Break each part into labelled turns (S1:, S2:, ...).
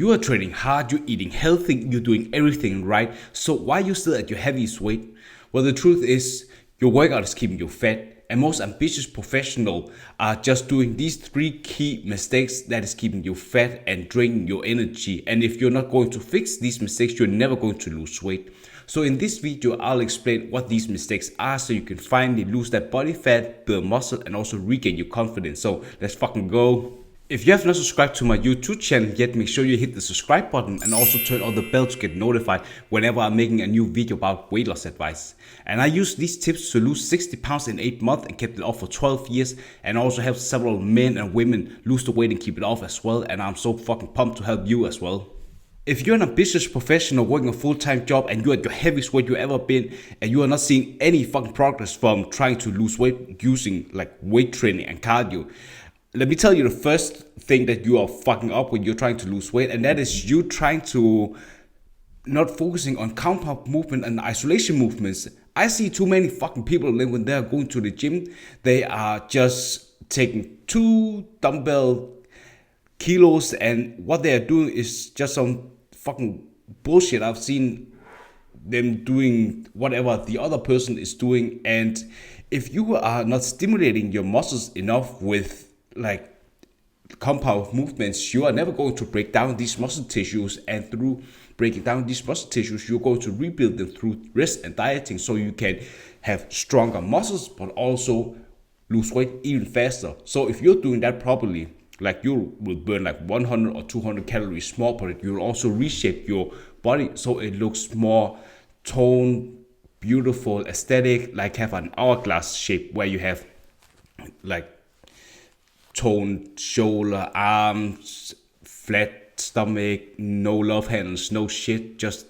S1: You are training hard, you're eating healthy, you're doing everything right. So why are you still at your heaviest weight? Well, the truth is, your workout is keeping you fat, and most ambitious professionals are just doing these three key mistakes that is keeping you fat and draining your energy. And if you're not going to fix these mistakes, you're never going to lose weight. So in this video, I'll explain what these mistakes are so you can finally lose that body fat, build muscle, and also regain your confidence. So let's fucking go. If you have not subscribed to my YouTube channel yet, make sure you hit the subscribe button and also turn on the bell to get notified whenever I'm making a new video about weight loss advice. And I use these tips to lose 60 pounds in 8 months and kept it off for 12 years, and also helped several men and women lose the weight and keep it off as well, and I'm so fucking pumped to help you as well. If you're an ambitious professional working a full-time job and you're at your heaviest weight you've ever been and you are not seeing any fucking progress from trying to lose weight using like weight training and cardio, let me tell you the first thing that you are fucking up when you're trying to lose weight, and that is you trying to not focusing on compound movement and isolation movements. I see too many fucking people when they're going to the gym, they are just taking 2 dumbbell kilos, and what they are doing is just some fucking bullshit. I've seen them doing whatever the other person is doing, and if you are not stimulating your muscles enough with like compound movements, you are never going to break down these muscle tissues, and through breaking down these muscle tissues you're going to rebuild them through rest and dieting, so you can have stronger muscles but also lose weight even faster. So if you're doing that properly, like you will burn like 100 or 200 calories more, but you'll also reshape your body so it looks more toned, beautiful, aesthetic, like have an hourglass shape where you have like toned shoulder, arms, flat stomach, no love handles, no shit, just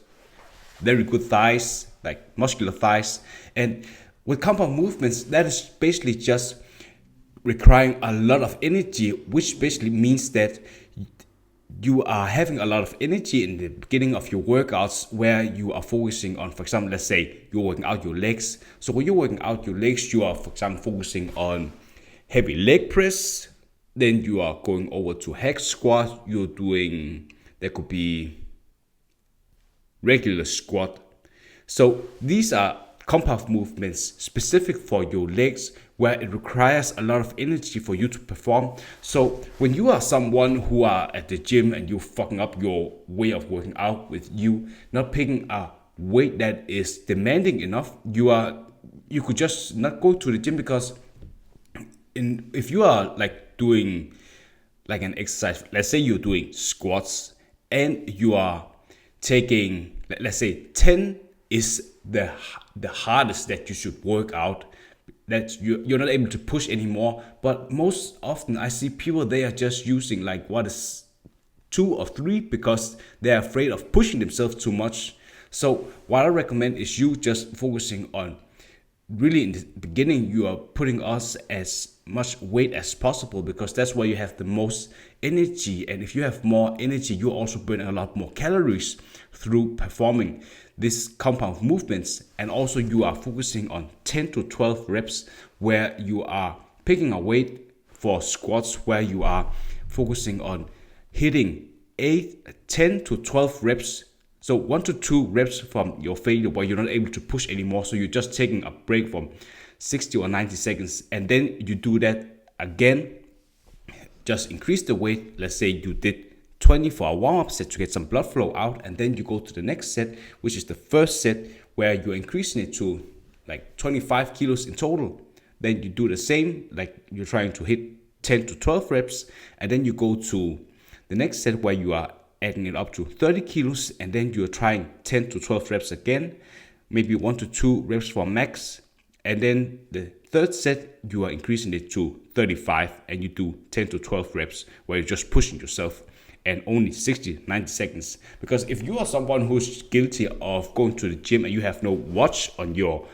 S1: very good thighs, like muscular thighs. And with compound movements, that is basically just requiring a lot of energy, which basically means that you are having a lot of energy in the beginning of your workouts where you are focusing on, for example, let's say you're working out your legs. So when you're working out your legs, you are, for example, focusing on heavy leg press. Then you are going over to hack squat. You're doing, there could be regular squat. So these are compound movements specific for your legs where it requires a lot of energy for you to perform. So when you are someone who are at the gym and you're fucking up your way of working out with you not picking a weight that is demanding enough, you could just not go to the gym, because if you are like doing like an exercise, let's say you're doing squats and you are taking, let's say 10 is the hardest that you should work out, that you're not able to push anymore. But most often I see people, they are just using like what is 2 or 3 because they're afraid of pushing themselves too much. So what I recommend is you just focusing on, really in the beginning you are putting us as much weight as possible, because that's where you have the most energy, and if you have more energy you also burn a lot more calories through performing these compound movements. And also you are focusing on 10 to 12 reps where you are picking a weight for squats where you are focusing on hitting 10 to 12 reps. So 1 to 2 reps from your failure where you're not able to push anymore, so you're just taking a break from 60 or 90 seconds, and then you do that again. Just increase the weight. Let's say you did 20 for a warm-up set to get some blood flow out, and then you go to the next set, which is the first set where you're increasing it to like 25 kilos in total. Then you do the same, like you're trying to hit 10 to 12 reps, and then you go to the next set where you are adding it up to 30 kilos, and then you're trying 10 to 12 reps again, maybe 1 to 2 reps for max. And then the third set, you are increasing it to 35, and you do 10 to 12 reps where you're just pushing yourself, and only 60, 90 seconds. Because if you are someone who's guilty of going to the gym and you have no watch on your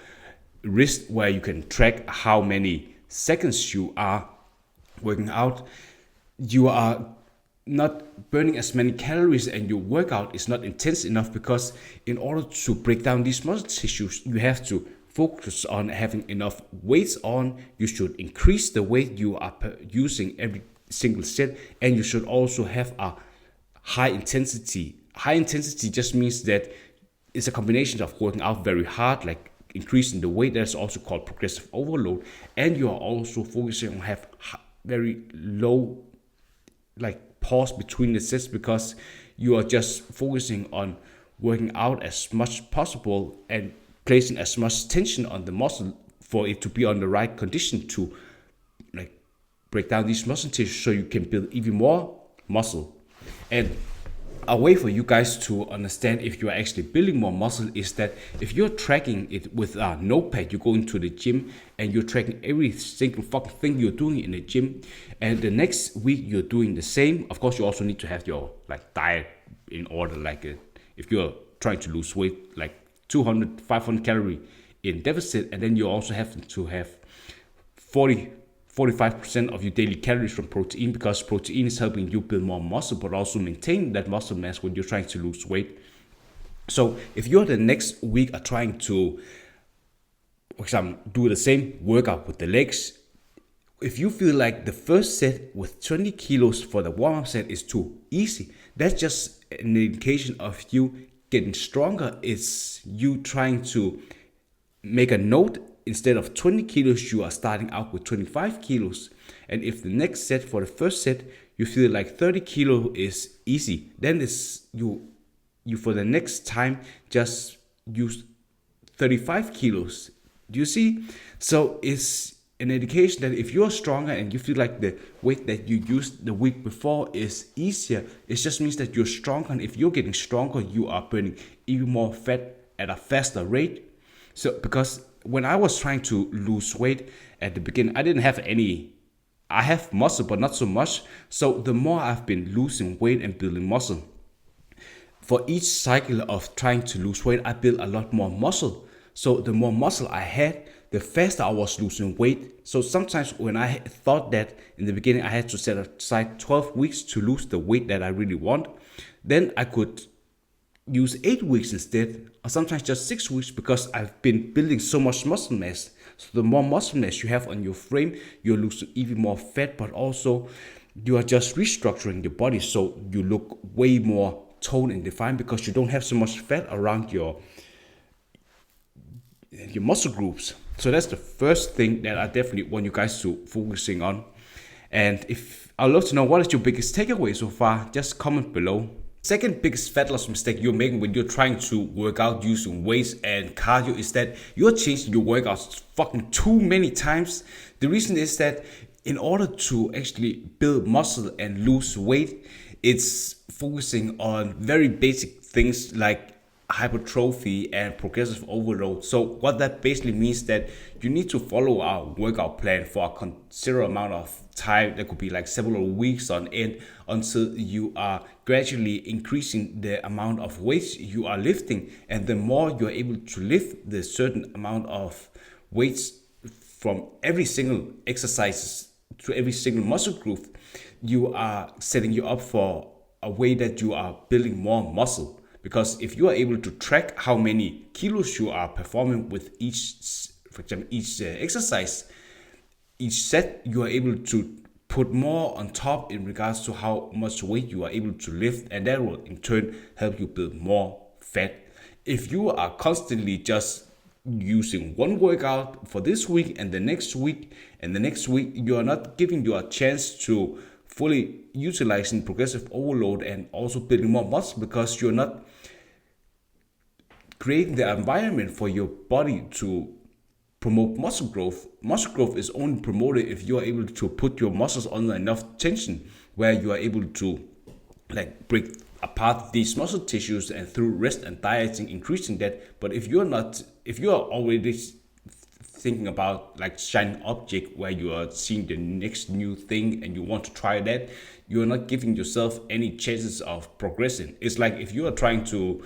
S1: wrist where you can track how many seconds you are working out, you are not burning as many calories and your workout is not intense enough, because in order to break down these muscle tissues you have to focus on having enough weights on. You should increase the weight you are using every single set, and you should also have a high intensity. High intensity just means that it's a combination of working out very hard, like increasing the weight. That's also called progressive overload. And you are also focusing on have very low like pause between the sets, because you are just focusing on working out as much as possible and placing as much tension on the muscle for it to be on the right condition to like break down these muscle tissues so you can build even more muscle. And a way for you guys to understand if you are actually building more muscle is that if you're tracking it with a notepad, you go into the gym and you're tracking every single fucking thing you're doing in the gym, and the next week you're doing the same. Of course, you also need to have your like diet in order. Like if you're trying to lose weight, like 200, 500 calorie in deficit, and then you also have to have 45% of your daily calories from protein, because protein is helping you build more muscle, but also maintain that muscle mass when you're trying to lose weight. So if you're the next week are trying to, for example, do the same workout with the legs, if you feel like the first set with 20 kilos for the warm-up set is too easy, that's just an indication of you getting stronger. It's you trying to make a note. Instead of 20 kilos, you are starting out with 25 kilos. And if the next set for the first set, you feel like 30 kilo is easy, then it's you for the next time just use 35 kilos. Do you see? So it's an indication that if you're stronger and you feel like the weight that you used the week before is easier, it just means that you're stronger. And if you're getting stronger, you are burning even more fat at a faster rate. So because when I was trying to lose weight at the beginning, I have muscle, but not so much. So the more I've been losing weight and building muscle, for each cycle of trying to lose weight, I built a lot more muscle. So the more muscle I had, the faster I was losing weight. So sometimes when I thought that in the beginning I had to set aside 12 weeks to lose the weight that I really want, then I could use 8 weeks instead, or sometimes just 6 weeks, because I've been building so much muscle mass. So the more muscle mass you have on your frame, you're losing even more fat, but also you are just restructuring your body so you look way more toned and defined, because you don't have so much fat around your muscle groups. So that's the first thing that I definitely want you guys to focusing on. And if I'd love to know, what is your biggest takeaway so far? Just comment below. Second biggest fat loss mistake you're making when you're trying to work out using weights and cardio is that you're changing your workouts fucking too many times. The reason is that in order to actually build muscle and lose weight, it's focusing on very basic things like hypertrophy and progressive overload. So what that basically means that you need to follow a workout plan for a considerable amount of time. That could be like several weeks on end, until you are gradually increasing the amount of weights you are lifting. And the more you're able to lift the certain amount of weights from every single exercise to every single muscle group, you are setting you up for a way that you are building more muscle. Because if you are able to track how many kilos you are performing with each, for example, each exercise, each set, you are able to put more on top in regards to how much weight you are able to lift, and that will in turn help you build more fat. If you are constantly just using one workout for this week and the next week and the next week, you are not giving you a chance to fully utilizing progressive overload and also building more muscle, because you're not creating the environment for your body to promote muscle growth. Muscle growth is only promoted if you are able to put your muscles under enough tension where you are able to like break apart these muscle tissues, and through rest and dieting increasing that. But if you are already thinking about like shiny object where you are seeing the next new thing and you want to try that, you're not giving yourself any chances of progressing. It's like if you want to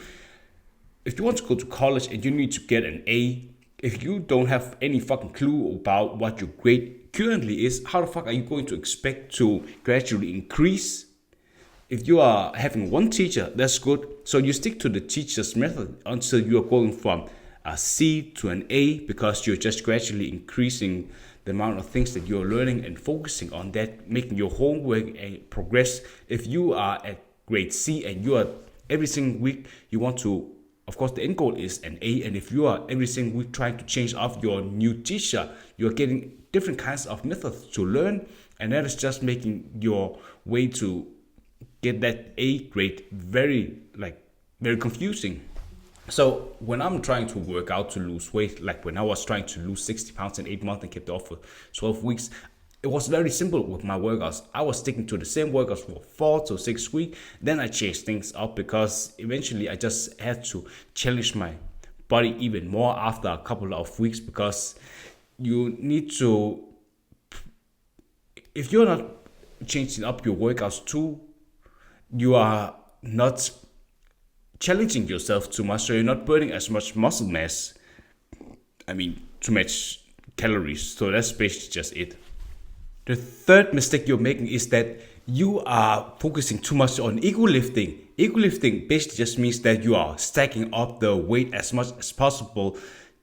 S1: go to college and you need to get an A, if you don't have any fucking clue about what your grade currently is, how the fuck are you going to expect to gradually increase? If you are having one teacher, that's good. So you stick to the teacher's method until you are going from a C to an A, because you're just gradually increasing the amount of things that you're learning and focusing on that, making your homework progress. If you are at grade C and you are every single week you want to, of course the end goal is an A, and if you are every single week trying to change up your new teacher, you're getting different kinds of methods to learn, and that is just making your way to get that A grade very confusing. So when I'm trying to work out to lose weight, like when I was trying to lose 60 pounds in 8 months and kept it off for 12 weeks, it was very simple with my workouts. I was sticking to the same workouts for 4 to 6 weeks. Then I changed things up because eventually I just had to challenge my body even more after a couple of weeks, because you need to, if you're not changing up your workouts too, you are not challenging yourself too much, so you're not burning as much muscle mass. Too much calories. So that's basically just it. The third mistake you're making is that you are focusing too much on ego lifting. Ego lifting basically just means that you are stacking up the weight as much as possible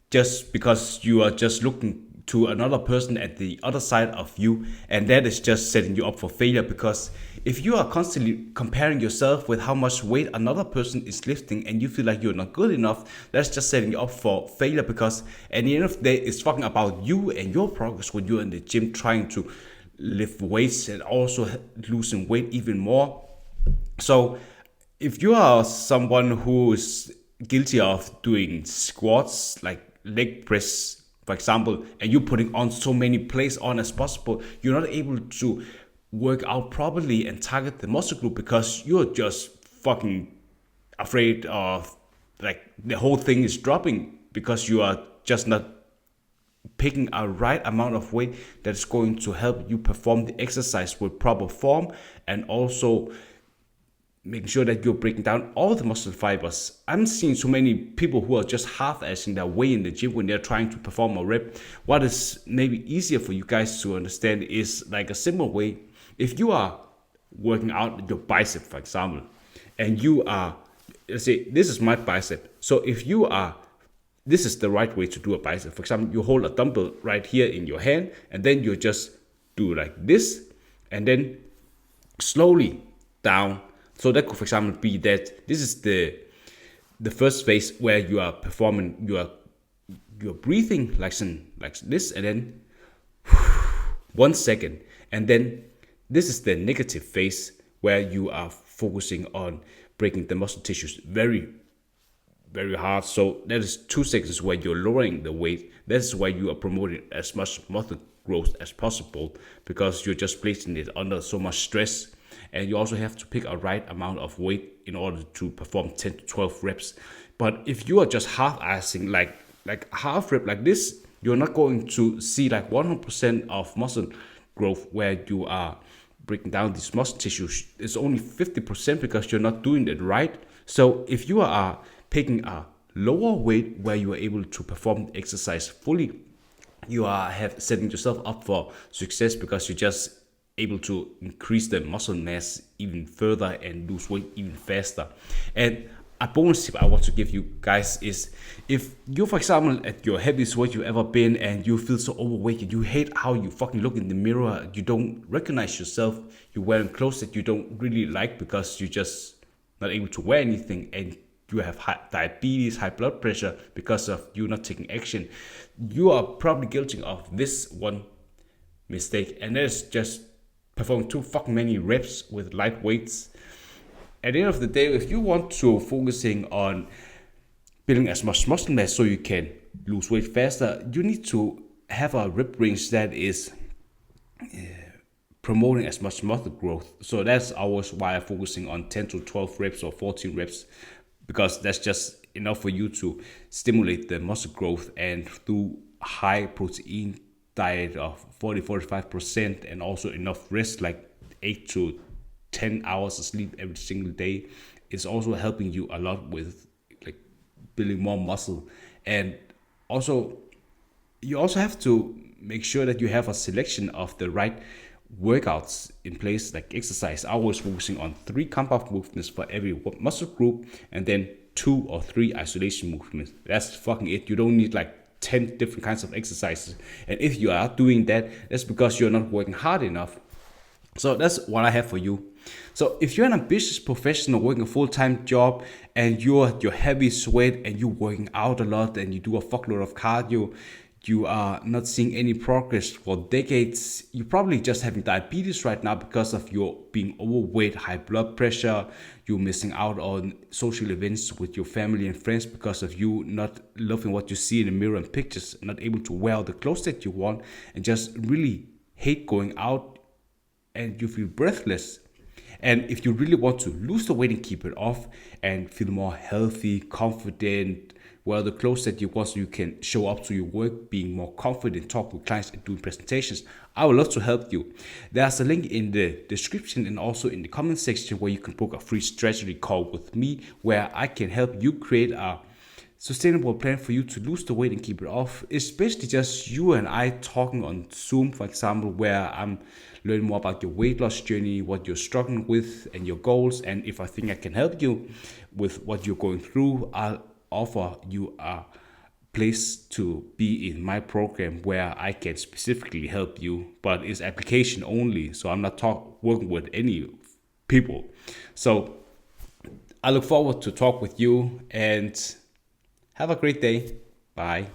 S1: just because you are just looking to another person at the other side of you, and that is just setting you up for failure. Because if you are constantly comparing yourself with how much weight another person is lifting and you feel like you're not good enough, that's just setting you up for failure, because at the end of the day it's talking about you and your progress when you're in the gym trying to lift weights and also losing weight even more. So if you are someone who is guilty of doing squats, like leg press for example, and you're putting on so many plates on as possible, you're not able to work out properly and target the muscle group because you're just fucking afraid of, like, the whole thing is dropping because you are just not picking a right amount of weight that is going to help you perform the exercise with proper form, and also making sure that you're breaking down all the muscle fibers. I'm seeing so many people who are just half-assing their way in the gym when they're trying to perform a rep. What is maybe easier for you guys to understand is like a simple way. If you are working out your bicep, for example, and you are, let's say, this is my bicep. So if you are, this is the right way to do a bicep. For example, you hold a dumbbell right here in your hand, and then you just do like this, and then slowly down. So that could, for example, be that this is the first phase where you are performing, you are breathing like this, and then 1 second, and then this is the negative phase where you are focusing on breaking the muscle tissues very, very hard. So that is 2 seconds where you're lowering the weight. That's why you are promoting as much muscle growth as possible, because you're just placing it under so much stress. And you also have to pick a right amount of weight in order to perform 10 to 12 reps. But if you are just half-assing, like half rep like this, you're not going to see like 100% of muscle growth where you are breaking down these muscle tissues. It's only 50% because you're not doing it right. So if you are picking a lower weight where you are able to perform the exercise fully, you are setting yourself up for success, because you're just able to increase the muscle mass even further and lose weight even faster. And a bonus tip I want to give you guys is, if you, for example, at your heaviest weight you've ever been and you feel so overweight and you hate how you fucking look in the mirror, you don't recognize yourself, you're wearing clothes that you don't really like because you're just not able to wear anything, and you have diabetes, high blood pressure because of you not taking action, you are probably guilty of this one mistake, and that is just performing too fucking many reps with light weights. At the end of the day, if you want to focusing on building as much muscle mass so you can lose weight faster, you need to have a rep range that is promoting as much muscle growth. So that's always why I'm focusing on 10 to 12 reps or 14 reps, because that's just enough for you to stimulate the muscle growth, and through high protein diet of 40-45%, and also enough rest, like 8 to 10 hours of sleep every single day, is also helping you a lot with like building more muscle. And also, you also have to make sure that you have a selection of the right workouts in place, like exercise. I was focusing on 3 compound movements for every muscle group, and then 2 or 3 isolation movements. That's fucking it. You don't need like 10 different kinds of exercises. And if you are doing that, that's because you're not working hard enough. So that's what I have for you. So if you're an ambitious professional working a full-time job and you're at your heavy sweat and you're working out a lot and you do a fuckload of cardio, you are not seeing any progress for decades. You're probably just having diabetes right now because of your being overweight, high blood pressure. You're missing out on social events with your family and friends because of you not loving what you see in the mirror and pictures, not able to wear the clothes that you want, and just really hate going out, and you feel breathless. And if you really want to lose the weight and keep it off and feel more healthy, confident, wear the clothes that you want so you can show up to your work, being more confident, talk with clients and doing presentations, I would love to help you. There's a link in the description and also in the comment section where you can book a free strategy call with me where I can help you create a sustainable plan for you to lose the weight and keep it off. It's basically just you and I talking on Zoom, for example, where I'm learning more about your weight loss journey, what you're struggling with and your goals. And if I think I can help you with what you're going through, I'll offer you a place to be in my program where I can specifically help you, but it's application only. So I'm not working with any people. So I look forward to talk with you and have a great day. Bye.